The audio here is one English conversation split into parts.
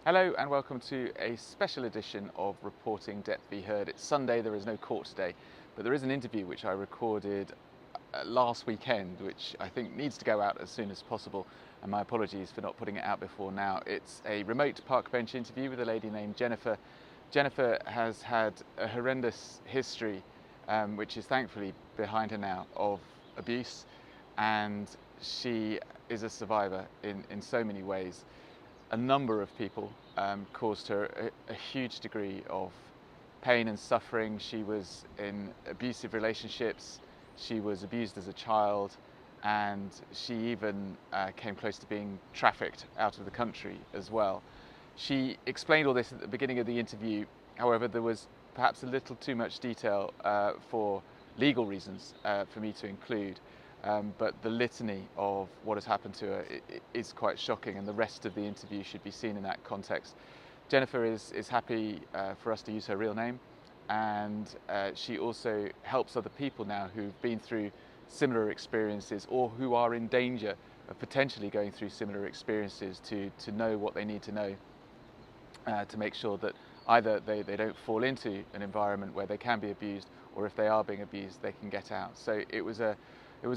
Hello and welcome to a special edition of Reporting Depp v Heard. It's Sunday, there is no court today, but there is an interview which I recorded last weekend, which I think needs to go out as soon as possible, and my apologies for not putting it out before now. It's a remote park bench interview with a lady named Jennifer. Jennifer has had a horrendous history, which is thankfully behind her now, of abuse, and she is a survivor in so many ways. A number of people caused her a huge degree of pain and suffering. She was in abusive relationships, she was abused as a child, and she even came close to being trafficked out of the country as well. She explained all this at the beginning of the interview. However, there was perhaps a little too much detail for legal reasons for me to include. But the litany of what has happened to her is quite shocking, and the rest of the interview should be seen in that context. Jennifer is happy for us to use her real name, and she also helps other people now who've been through similar experiences or who are in danger of potentially going through similar experiences to know what they need to know to make sure that either they don't fall into an environment where they can be abused, or if they are being abused, they can get out. So it was a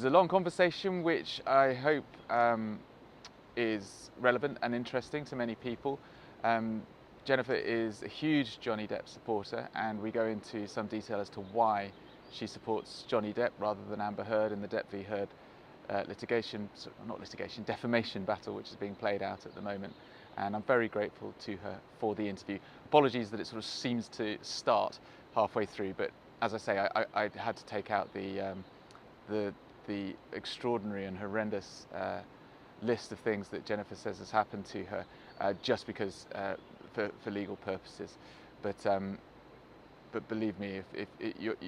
long conversation, which I hope is relevant and interesting to many people. Jennifer is a huge Johnny Depp supporter, and we go into some detail as to why she supports Johnny Depp rather than Amber Heard in the Depp v Heard defamation battle, which is being played out at the moment. And I'm very grateful to her for the interview. Apologies that it sort of seems to start halfway through, but as I say, I had to take out the extraordinary and horrendous list of things that Jennifer says has happened to her, just because for legal purposes. But believe me, if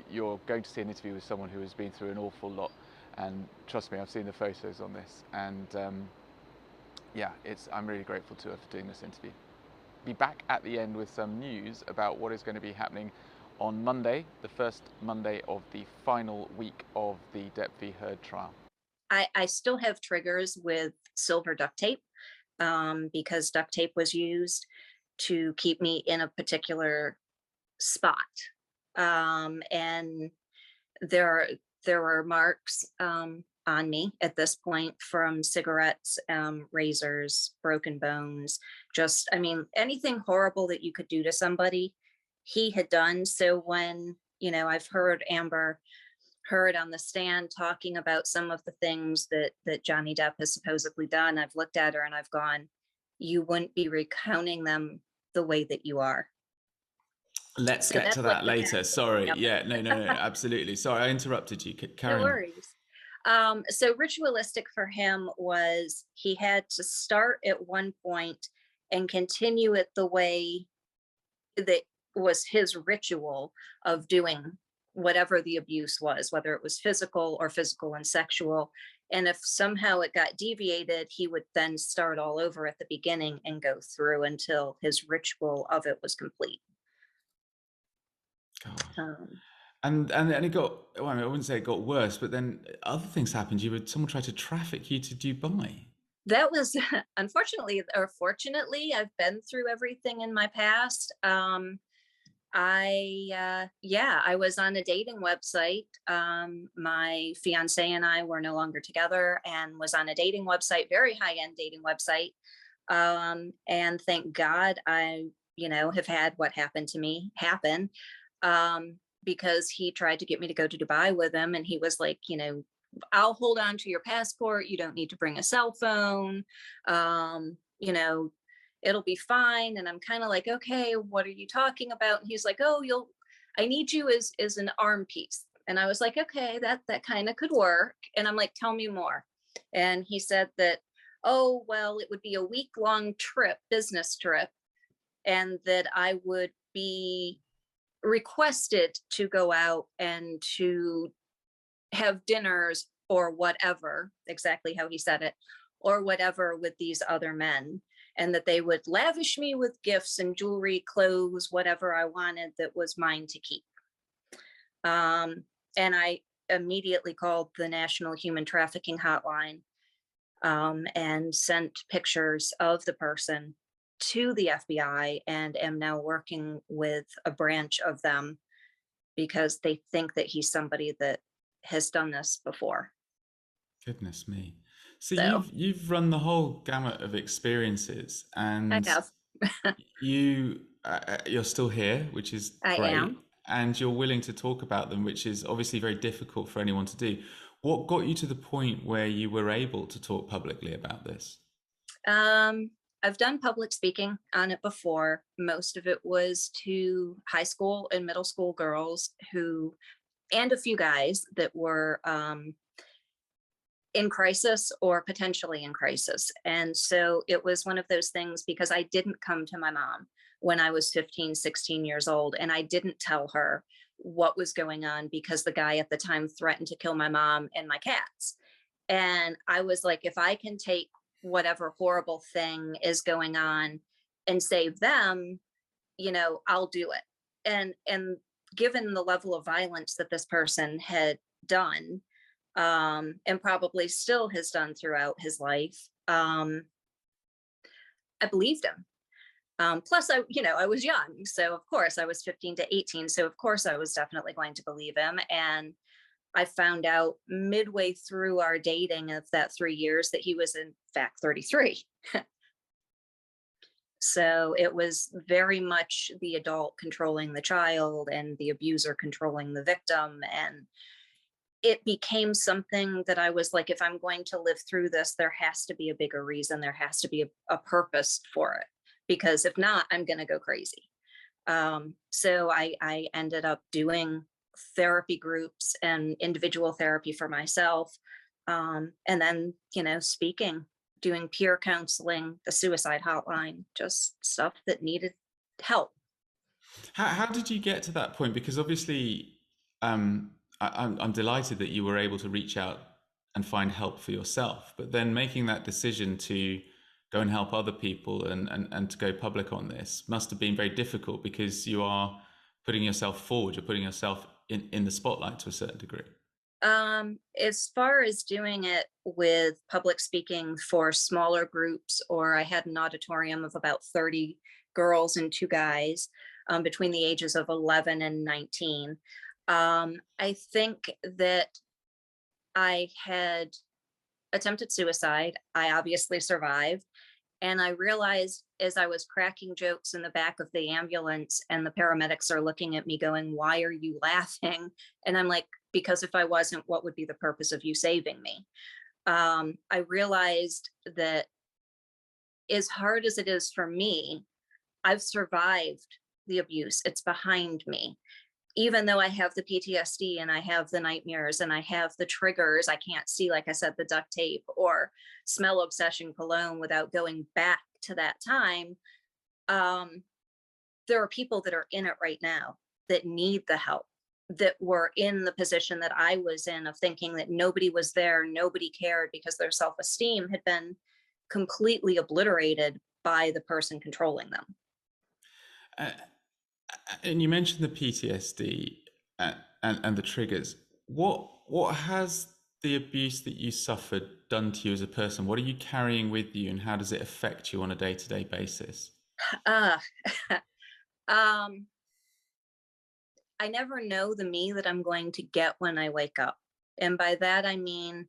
you're going to see an interview with someone who has been through an awful lot, and trust me, I've seen the photos on this, and yeah, I'm really grateful to her for doing this interview. Be back at the end with some news about what is going to be happening on Monday, the first Monday of the final week of the Depp v Heard trial. I still have triggers with silver duct tape, because duct tape was used to keep me in a particular spot. And there there were marks on me at this point from cigarettes, razors, broken bones, just, I mean, anything horrible that you could do to somebody, he had done. So when, I've heard Amber Heard on the stand talking about some of the things that Johnny Depp has supposedly done, I've looked at her and I've gone, you wouldn't be recounting them the way that you are. Let's So get to that's like that the later. Sorry. bad. Yeah, no, absolutely. Sorry, I interrupted you. No Carry on. worries. So ritualistic for him was he had to start at one point and continue it the way that was his ritual of doing whatever the abuse was, whether it was physical or physical and sexual. And if somehow it got deviated, he would then start all over at the beginning and go through until his ritual of it was complete. God. Um, And it got, well, I wouldn't say it got worse, but then other things happened. Someone tried to traffic you to Dubai. that was unfortunately or fortunately, I've been through everything in my past. I was on a dating website. My fiance and I were no longer together and was on a dating website, very high-end dating website. And thank God I, have had what happened to me happen. Because he tried to get me to go to Dubai with him, and he was like, I'll hold on to your passport. You don't need to bring a cell phone. Um, you know, it'll be fine. And I'm kind of like, okay, what are you talking about? And he's like, oh, I need you as an arm piece. And I was like, okay, that kind of could work. And I'm like, tell me more. And he said that, oh, well, it would be a week-long trip, business trip, and that I would be requested to go out and to have dinners or whatever, exactly how he said it, or whatever with these other men, and that they would lavish me with gifts and jewelry, clothes, whatever I wanted that was mine to keep. And I immediately called the National Human Trafficking Hotline, and sent pictures of the person to the FBI and am now working with a branch of them because they think that he's somebody that has done this before. Goodness me. So So you've run the whole gamut of experiences, I and have. you're still here, which is I great, am. and you're willing to talk about them, which is obviously very difficult for anyone to do. What got you to the point where you were able to talk publicly about this? Um, I've done public speaking on it before. Most of it was to high school and middle school girls who, and a few guys that were in crisis or potentially in crisis. And so it was one of those things because I didn't come to my mom when I was 15, 16 years old, and I didn't tell her what was going on because the guy at the time threatened to kill my mom and my cats. And I was like, if I can take whatever horrible thing is going on and save them, I'll do it. And given the level of violence that this person had done, and probably still has done throughout his life, I believed him. Plus, I was young, so of course I was 15 to 18, so of course I was definitely going to believe him. And I found out midway through our dating of that 3 years that he was in fact 33. So it was very much the adult controlling the child and the abuser controlling the victim. And it became something that I was like, if I'm going to live through this, there has to be a bigger reason. There has to be a purpose for it. Because if not, I'm going to go crazy. So I ended up doing therapy groups and individual therapy for myself. And then, speaking, doing peer counseling, the suicide hotline, just stuff that needed help. How did you get to that point? Because obviously, I'm delighted that you were able to reach out and find help for yourself, but then making that decision to go and help other people and to go public on this must have been very difficult because you are putting yourself forward, you're putting yourself in the spotlight to a certain degree. As far as doing it with public speaking for smaller groups, or I had an auditorium of about 30 girls and two guys between the ages of 11 and 19. I think that I had attempted suicide. I obviously survived. And I realized as I was cracking jokes in the back of the ambulance and the paramedics are looking at me going, "Why are you laughing?" And I'm like, because if I wasn't, what would be the purpose of you saving me? I realized that as hard as it is for me, I've survived the abuse. It's behind me. Even though I have the PTSD and I have the nightmares and I have the triggers, I can't see, like I said, the duct tape or smell obsession cologne without going back to that time. There are people that are in it right now that need the help, that were in the position that I was in of thinking that nobody was there, nobody cared because their self-esteem had been completely obliterated by the person controlling them. Uh, and you mentioned the PTSD and the triggers. What has the abuse that you suffered done to you as a person? What are you carrying with you, and how does it affect you on a day-to-day basis? Uh, um, I never know the me that I'm going to get when I wake up. And by that, I mean,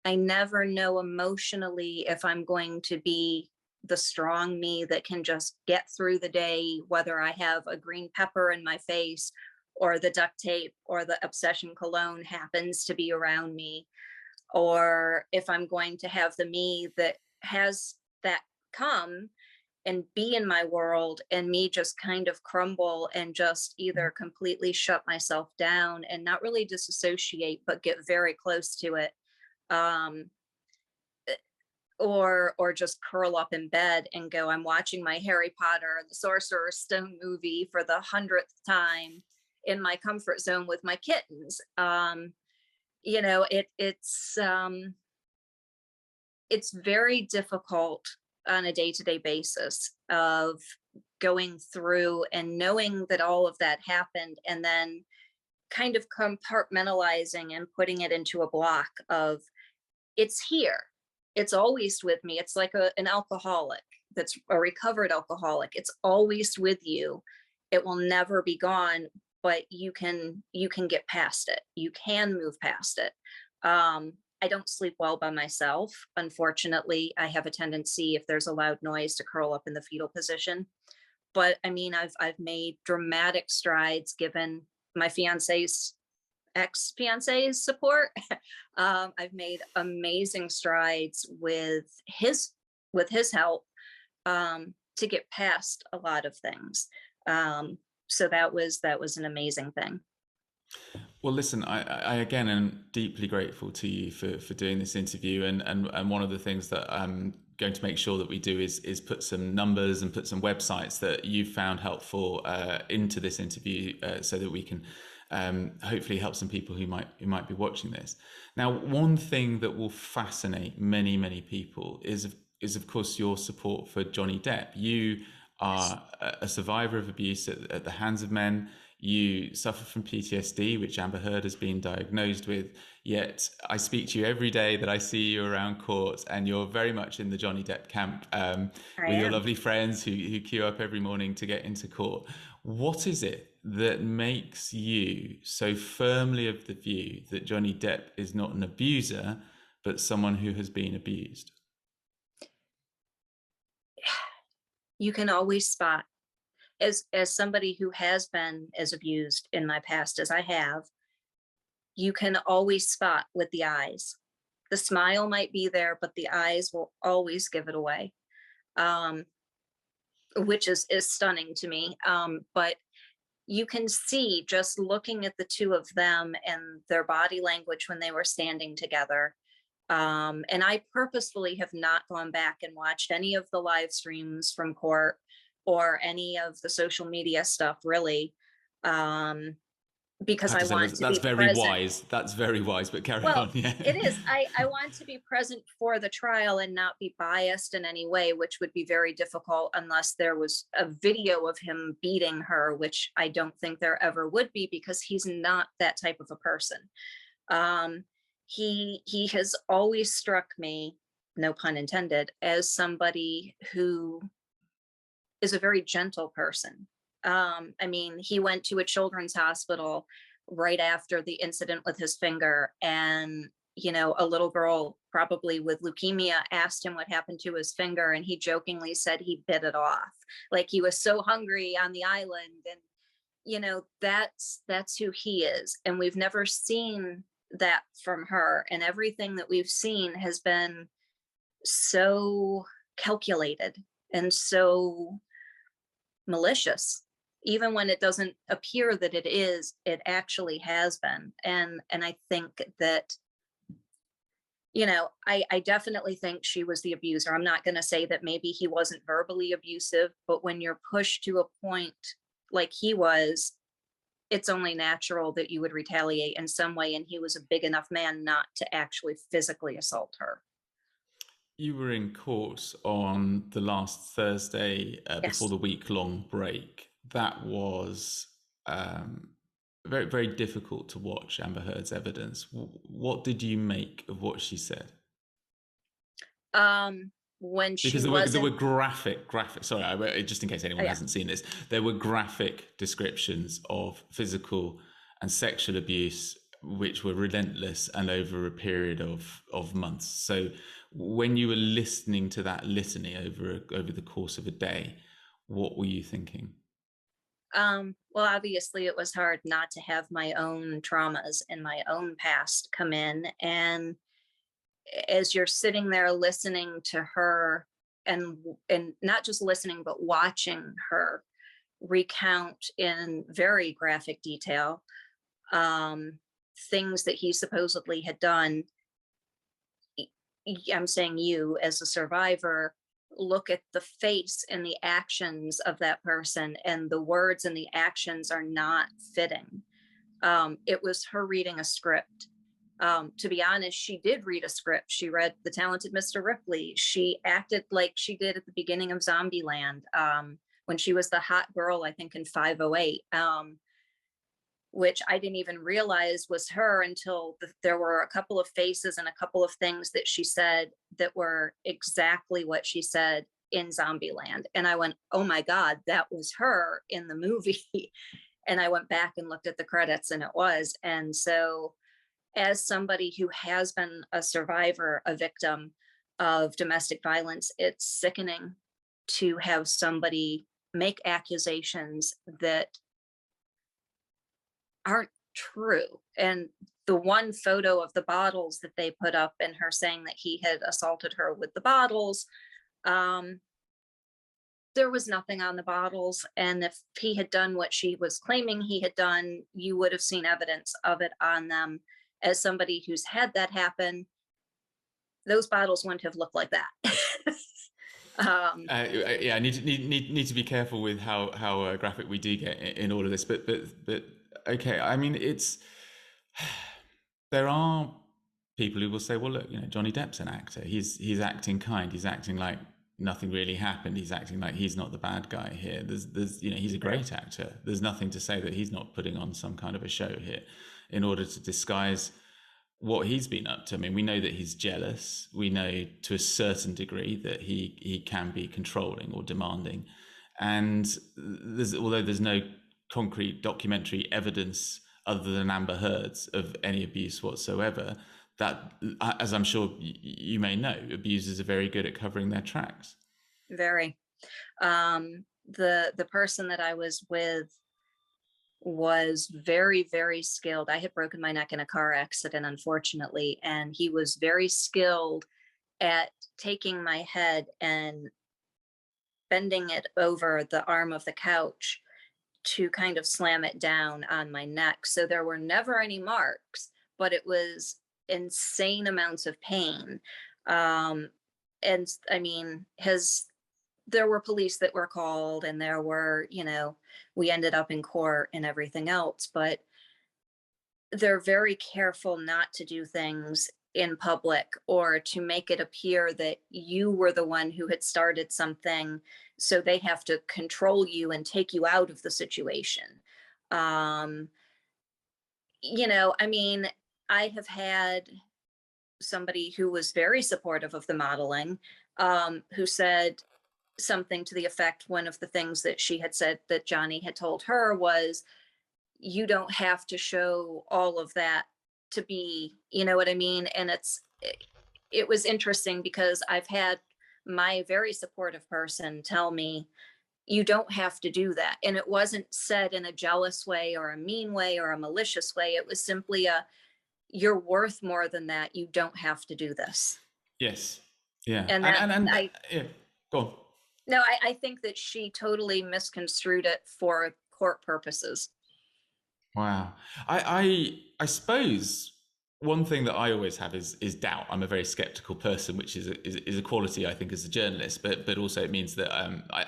I never know emotionally if I'm going to be the strong me that can just get through the day, whether I have a green pepper in my face or the duct tape or the obsession cologne happens to be around me, or if I'm going to have the me that has that come and be in my world and me just kind of crumble and just either completely shut myself down and not really disassociate, but get very close to it. Um, or just curl up in bed and go, I'm watching my Harry Potter and the Sorcerer's Stone movie for the 100th time in my comfort zone with my kittens. It's very difficult on a day-to-day basis of going through and knowing that all of that happened and then kind of compartmentalizing and putting it into a block of, it's here, it's always with me. It's like an alcoholic that's a recovered alcoholic. It's always with you. It will never be gone, but you can get past it. You can move past it. I don't sleep well by myself. Unfortunately, I have a tendency, if there's a loud noise, to curl up in the fetal position. But I mean, I've made dramatic strides given my fiance's ex-fiance's support. I've made amazing strides with his help, to get past a lot of things. So that was an amazing thing. Well, listen, I again am deeply grateful to you for doing this interview, and one of the things that I'm going to make sure that we do is put some numbers and put some websites that you found helpful into this interview, so that we can hopefully help some people who might be watching this. Now, one thing that will fascinate many people is of course your support for Johnny Depp. You are a survivor of abuse at the hands of men. You suffer from PTSD, which Amber Heard has been diagnosed with. Yet I speak to you every day that I see you around court, and you're very much in the Johnny Depp camp, with your lovely friends who queue up every morning to get into court. What is it that makes you so firmly of the view that Johnny Depp is not an abuser, but someone who has been abused? You can always spot, as somebody who has been as abused in my past as I have, you can always spot with the eyes. The smile might be there, but the eyes will always give it away, which is stunning to me. But you can see, just looking at the two of them and their body language when they were standing together. And I purposefully have not gone back and watched any of the live streams from court or any of the social media stuff, really, because I want to be present. That's very wise, but carry Well, on. Yeah. it is. I want to be present for the trial and not be biased in any way, which would be very difficult unless there was a video of him beating her, which I don't think there ever would be, because he's not that type of a person. He has always struck me, no pun intended, as somebody who is a very gentle person. I mean, he went to a children's hospital right after the incident with his finger, and a little girl, probably with leukemia, asked him what happened to his finger, and he jokingly said he bit it off, like he was so hungry on the island. And that's who he is, and we've never seen that from her, and everything that we've seen has been so calculated and so malicious. Even when it doesn't appear that it is, it actually has been. And I think that, I definitely think she was the abuser. I'm not going to say that maybe he wasn't verbally abusive, but when you're pushed to a point like he was, it's only natural that you would retaliate in some way. And he was a big enough man not to actually physically assault her. You were in court on the last Thursday Yes. Before the week-long break. That was very, very difficult to watch, Amber Heard's evidence. What did you make of what she said? When she Because there were graphic. Sorry, just in case anyone hasn't seen this, there were graphic descriptions of physical and sexual abuse, which were relentless and over a period of months. So when you were listening to that litany over the course of a day, what were you thinking? Well, obviously it was hard not to have my own traumas and my own past come in. And as you're sitting there listening to her, and not just listening, but watching her recount in very graphic detail things that he supposedly had done, I'm saying, you as a survivor, look at the face and the actions of that person, and the words and the actions are not fitting. It was her reading a script. To be honest, she did read a script. She read The Talented Mr. Ripley. She acted like she did at the beginning of Zombieland, when she was the hot girl, I think in 508, which I didn't even realize was her until there were a couple of faces and a couple of things that she said that were exactly what she said in Zombieland. And I went, oh my God, that was her in the movie. And I went back and looked at the credits, and it was. And so, as somebody who has been a survivor, a victim of domestic violence, it's sickening to have somebody make accusations that aren't true. And the one photo of the bottles that they put up and her saying that he had assaulted her with the bottles, there was nothing on the bottles. And if he had done what she was claiming he had done, you would have seen evidence of it on them. As somebody who's had that happen, those bottles wouldn't have looked like that. Yeah, I need to be careful with how graphic we do get in all of this. But okay, I mean, there are people who will say, well, look, Johnny Depp's an actor. He's acting kind. He's acting like nothing really happened. He's acting like he's not the bad guy here. There's he's a great actor. There's nothing to say that he's not putting on some kind of a show here in order to disguise what he's been up to. I mean, we know that he's jealous. We know to a certain degree that he can be controlling or demanding. And although there's no concrete documentary evidence other than Amber Heard's of any abuse whatsoever, that, as I'm sure you may know, abusers are very good at covering their tracks. Very. The person that I was with was very, very skilled. I had broken my neck in a car accident, unfortunately, and he was very skilled at taking my head and bending it over the arm of the couch to kind of slam it down on my neck. So there were never any marks, but it was insane amounts of pain. And I mean, there were police that were called, and there were, we ended up in court and everything else, but they're very careful not to do things in public or to make it appear that you were the one who had started something. So they have to control you and take you out of the situation. I mean, I have had somebody who was very supportive of the modeling, who said something to the effect, one of the things that she had said that Johnny had told her was, you don't have to show all of that to be, you know what I mean? And it was interesting because I've had my very supportive person tell me, you don't have to do that. And it wasn't said in a jealous way or a mean way or a malicious way. It was simply you're worth more than that. You don't have to do this. Yes. Yeah. And yeah, go on. No, I think that she totally misconstrued it for court purposes. Wow. I suppose one thing that I always have is doubt. I'm a very skeptical person, which is a quality I think as a journalist, but also it means that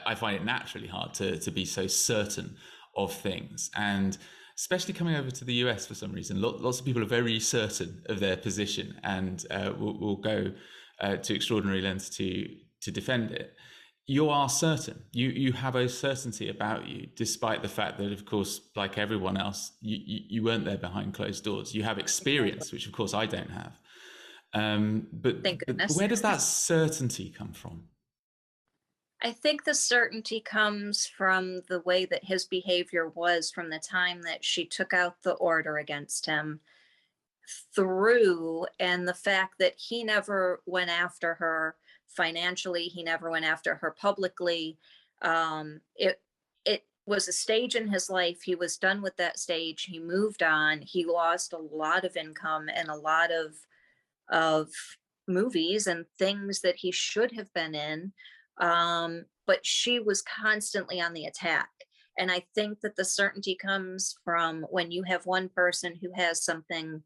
I find it naturally hard to be so certain of things. And especially coming over to the US for some reason, lots of people are very certain of their position and will go to extraordinary lengths to defend it. You are certain. You have a certainty about you, despite the fact that, of course, like everyone else, you weren't there behind closed doors. You have experience, which of course I don't have. But where does that certainty come from? I think the certainty comes from the way that his behavior was from the time that she took out the order against him through, and the fact that he never went after her financially, he never went after her publicly. It was a stage in his life. He was done with that stage. He moved on. He lost a lot of income and a lot of movies and things that he should have been in. But she was constantly on the attack. And I think that the certainty comes from when you have one person who has something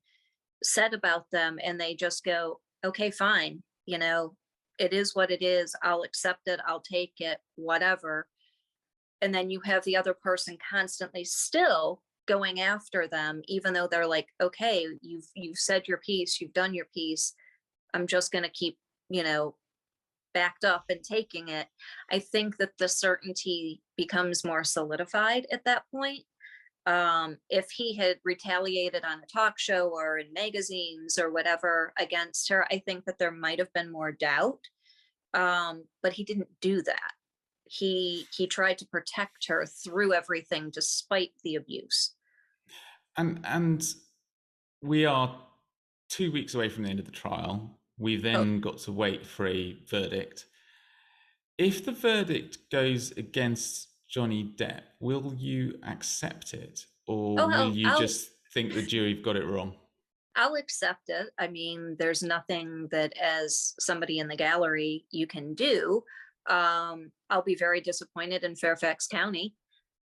said about them and they just go, okay, fine, it is what it is. I'll accept it. I'll take it, whatever. And then you have the other person constantly still going after them, even though they're like, okay, you've said your piece, you've done your piece. I'm just going to keep, backed up and taking it. I think that the certainty becomes more solidified at that point. If he had retaliated on a talk show or in magazines or whatever against her, I think that there might have been more doubt. But he didn't do that. He tried to protect her through everything despite the abuse. And we are 2 weeks away from the end of the trial. We've Oh, then got to wait for a verdict. If the verdict goes against Johnny Depp, will you accept it, or will oh, you just think the jury have got it wrong? I'll accept it. I mean, there's nothing that as somebody in the gallery you can do. I'll be very disappointed in Fairfax County.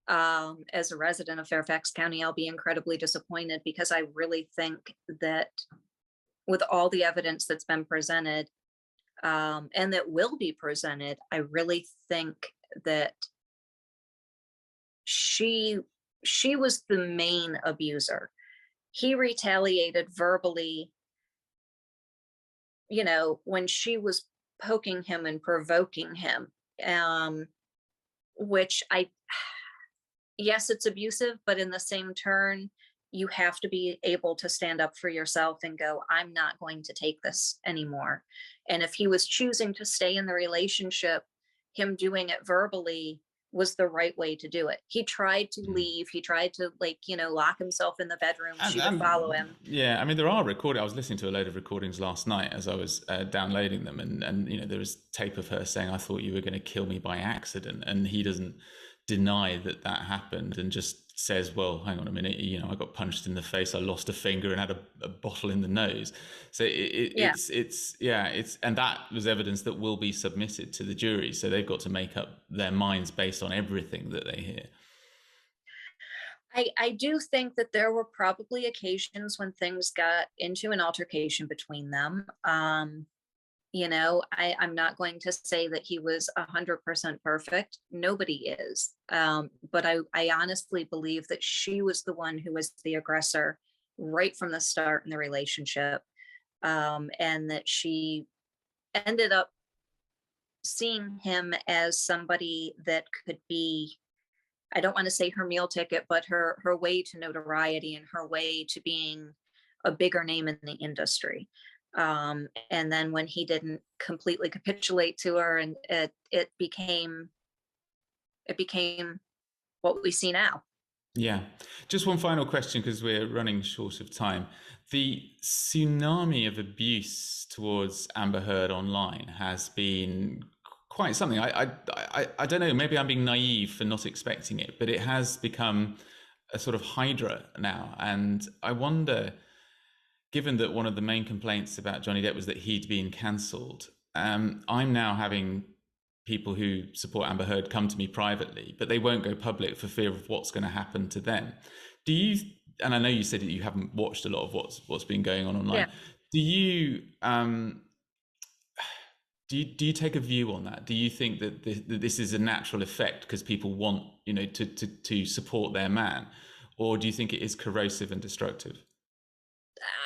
As a resident of Fairfax County, I'll be incredibly disappointed because I really think that with all the evidence that's been presented, and that will be presented, I really think that she was the main abuser. He retaliated verbally, when she was poking him and provoking him, which yes, it's abusive, but in the same turn, you have to be able to stand up for yourself and go, I'm not going to take this anymore. And if he was choosing to stay in the relationship, him doing it verbally was the right way to do it. He tried to leave. He tried to lock himself in the bedroom. She would follow him. Yeah, I mean, there are recordings. I was listening to a load of recordings last night as I was downloading them, and there was tape of her saying, "I thought you were going to kill me by accident," and he doesn't deny that happened and just says, well, hang on a minute, I got punched in the face, I lost a finger and had a bottle in the nose. So it's and that was evidence that will be submitted to the jury, so they've got to make up their minds based on everything that they hear. I do think that there were probably occasions when things got into an altercation between them. I'm not going to say that he was 100% perfect. Nobody is. But I honestly believe that she was the one who was the aggressor right from the start in the relationship. And that she ended up seeing him as somebody that could be, I don't want to say her meal ticket, but her way to notoriety and her way to being a bigger name in the industry. And then when he didn't completely capitulate to her, and it became what we see now. Yeah. Just one final question, because we're running short of time. The tsunami of abuse towards Amber Heard online has been quite something. I don't know, maybe I'm being naive for not expecting it, but it has become a sort of hydra now. And I wonder, given that one of the main complaints about Johnny Depp was that he'd been cancelled, I'm now having people who support Amber Heard come to me privately, but they won't go public for fear of what's going to happen to them. Do you, and I know you said that you haven't watched a lot of what's been going on online. Yeah. Do you take a view on that? Do you think that this is a natural effect because people want, to support their man, or do you think it is corrosive and destructive?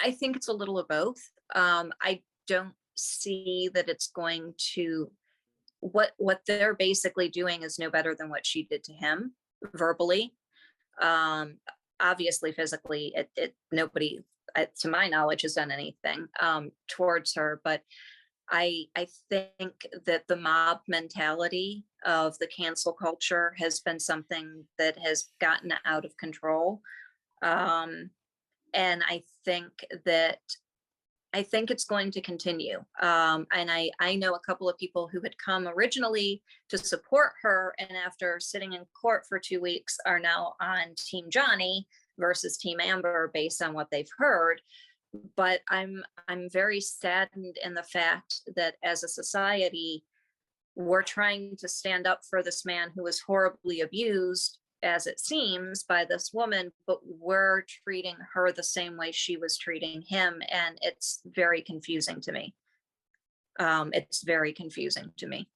I think it's a little of both. I don't see that it's going to, what they're basically doing is no better than what she did to him verbally. Obviously physically, nobody, to my knowledge, has done anything towards her, but I think that the mob mentality of the cancel culture has been something that has gotten out of control. And I think it's going to continue. And I know a couple of people who had come originally to support her, and after sitting in court for 2 weeks are now on Team Johnny versus Team Amber based on what they've heard. But I'm very saddened in the fact that as a society, we're trying to stand up for this man who was horribly abused, as it seems, by this woman, but we're treating her the same way she was treating him. And it's very confusing to me. It's very confusing to me.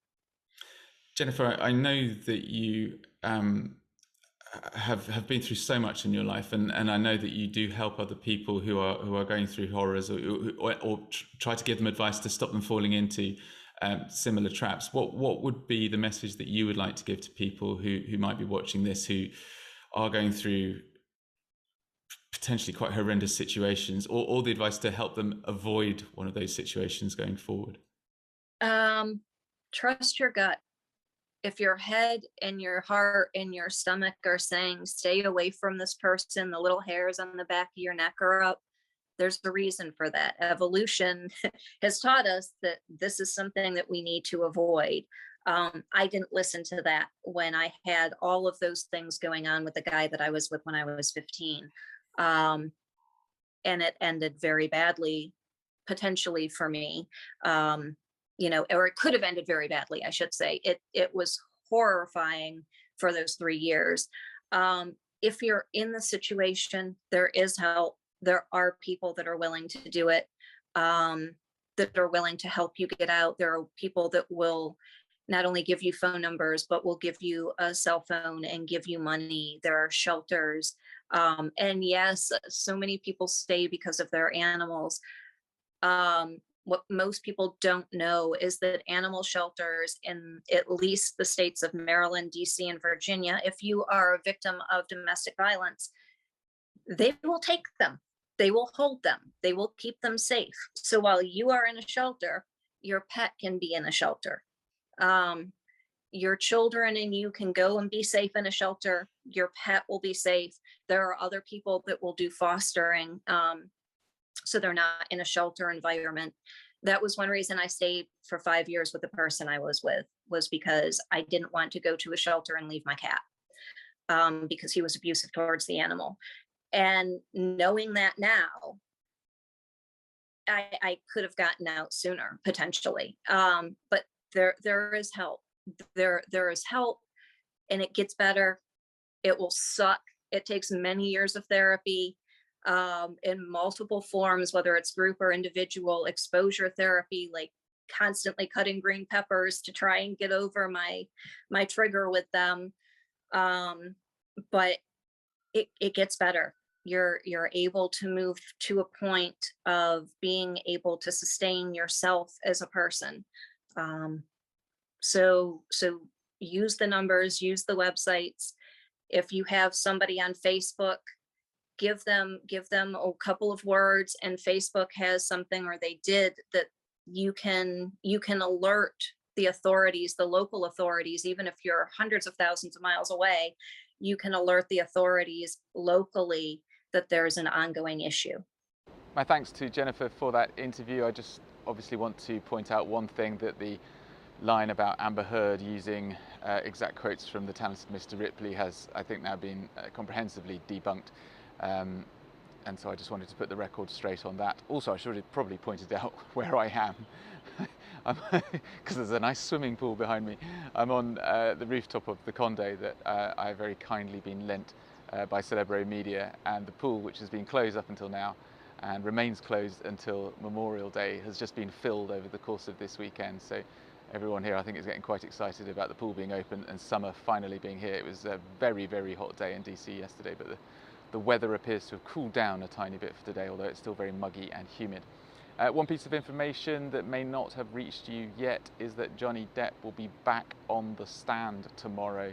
Jennifer, I know that you have been through so much in your life, and I know that you do help other people who are going through horrors, or try to give them advice to stop them falling into similar traps. What would be the message that you would like to give to people who might be watching this, who are going through potentially quite horrendous situations, or the advice to help them avoid one of those situations going forward? Trust your gut. If your head and your heart and your stomach are saying, stay away from this person, the little hairs on the back of your neck are up, there's a reason for that. Evolution has taught us that this is something that we need to avoid. I didn't listen to that when I had all of those things going on with the guy that I was with when I was 15. And it ended very badly, potentially for me. Or it could have ended very badly, I should say. It was horrifying for those 3 years. If you're in the situation, there is help. There are people that are willing to do it, that are willing to help you get out. There are people that will not only give you phone numbers, but will give you a cell phone and give you money. There are shelters. And yes, so many people stay because of their animals. What most people don't know is that animal shelters in at least the states of Maryland, DC, and Virginia, if you are a victim of domestic violence, they will take them. They will hold them. They will keep them safe. So while you are in a shelter, your pet can be in a shelter. Your children and you can go and be safe in a shelter. Your pet will be safe. There are other people that will do fostering. So they're not in a shelter environment. That was one reason I stayed for 5 years with the person I was with, was because I didn't want to go to a shelter and leave my cat, because he was abusive towards the animal. And knowing that now, I could have gotten out sooner, potentially. But there is help. There is help, and it gets better. It will suck. It takes many years of therapy, in multiple forms, whether it's group or individual. Exposure therapy, like constantly cutting green peppers to try and get over my trigger with them. But it gets better. You're able to move to a point of being able to sustain yourself as a person. So use the numbers, use the websites. If you have somebody on Facebook, give them a couple of words, and Facebook has something, or they did, that you can alert the authorities, the local authorities. Even if you're hundreds of thousands of miles away, you can alert the authorities locally that there's an ongoing issue. My thanks to Jennifer for that interview. I just obviously want to point out one thing, that the line about Amber Heard using exact quotes from the talented Mr. Ripley has, I think, now been comprehensively debunked. And so I just wanted to put the record straight on that. Also, I should have probably pointed out where I am, because there's a nice swimming pool behind me. I'm on the rooftop of the Conde that I've very kindly been lent by Celebro Media, and the pool, which has been closed up until now and remains closed until Memorial Day, has just been filled over the course of this weekend. So everyone here, I think, is getting quite excited about the pool being open and summer finally being here. It was a very, very hot day in DC yesterday, but the weather appears to have cooled down a tiny bit for today, although it's still very muggy and humid. One piece of information that may not have reached you yet is that Johnny Depp will be back on the stand tomorrow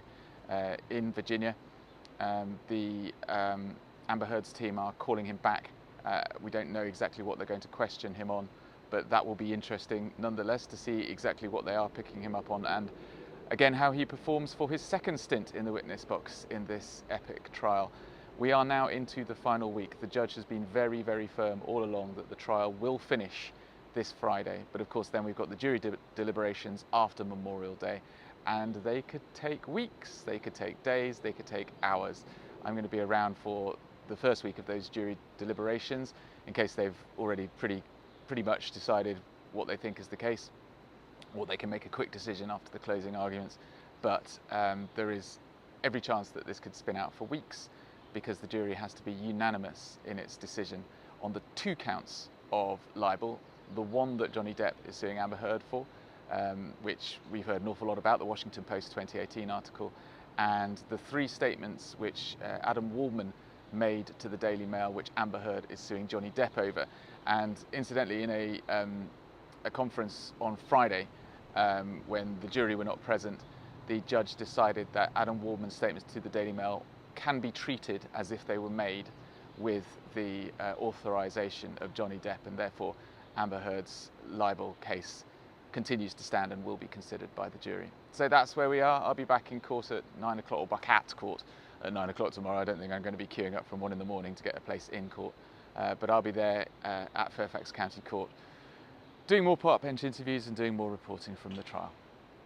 in Virginia. The Amber Heard's team are calling him back. We don't know exactly what they're going to question him on, but that will be interesting nonetheless to see exactly what they are picking him up on, and again how he performs for his second stint in the witness box in this epic trial. We are now into the final week. The judge has been very, very firm all along that the trial will finish this Friday, but of course then we've got the jury deliberations after Memorial Day, and they could take weeks, they could take days, they could take hours. I'm going to be around for the first week of those jury deliberations in case they've already pretty much decided what they think is the case, or they can make a quick decision after the closing arguments. But there is every chance that this could spin out for weeks, because the jury has to be unanimous in its decision on the 2 counts of libel, the one that Johnny Depp is suing Amber Heard for, which we've heard an awful lot about, the Washington Post 2018 article, and the 3 statements which Adam Waldman made to the Daily Mail, which Amber Heard is suing Johnny Depp over. And incidentally, in a conference on Friday, when the jury were not present, the judge decided that Adam Waldman's statements to the Daily Mail can be treated as if they were made with the authorization of Johnny Depp, and therefore Amber Heard's libel case continues to stand and will be considered by the jury. So that's where we are. I'll be back in court at 9 o'clock, or back at court at 9 o'clock tomorrow. I don't think I'm going to be queuing up from 1 in the morning to get a place in court, but I'll be there at Fairfax County Court doing more part bench interviews and doing more reporting from the trial.